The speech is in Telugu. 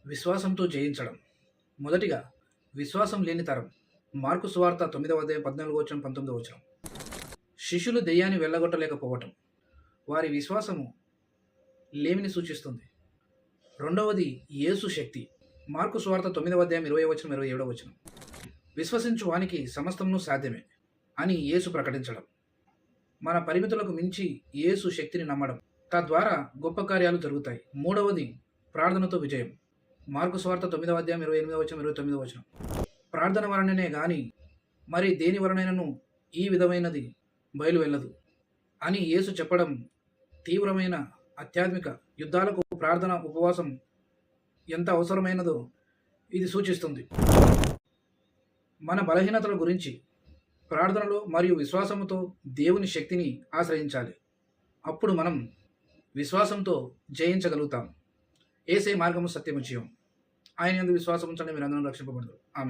విశ్వాసంతో జయించడం. మొదటిగా విశ్వాసం లేని తరం. మార్కు సువార్త 9వ అధ్యాయం 14 19. శిష్యులు దెయ్యాన్ని వెళ్ళగొట్టలేకపోవటం వారి విశ్వాసము లేమిని సూచిస్తుంది. రెండవది యేసు శక్తి. మార్కు సువార్త 9వ అధ్యాయం 20 27. విశ్వసించు వానికి సమస్తమును సాధ్యమే అని యేసు ప్రకటించడం. మన పరిమితులకు మించి యేసు శక్తిని నమ్మడం, తద్వారా గొప్ప కార్యాలు జరుగుతాయి. మూడవది ప్రార్థనతో విజయం. మార్కు సువార్త 9వ అధ్యాయం 28 29. ప్రార్థన వలననే గాని మరి దేని వలనైనను ఈ విధమైనది బయలు వెళ్ళదు అని యేసు చెప్పడం తీవ్రమైన ఆధ్యాత్మిక యుద్ధాలకు ప్రార్థన ఉపవాసం ఎంత అవసరమైనదో ఇది సూచిస్తుంది. మన బలహీనతల గురించి ప్రార్థనలో మరియు విశ్వాసముతో దేవుని శక్తిని ఆశ్రయించాలి. అప్పుడు మనం విశ్వాసంతో జయించగలుగుతాం. యేసే మార్గము సత్యము జీవం. ఆయన యందు విశ్వాసం ఉంచండి, మీరందరూ రక్షింపబడతారు. ఆమేన్.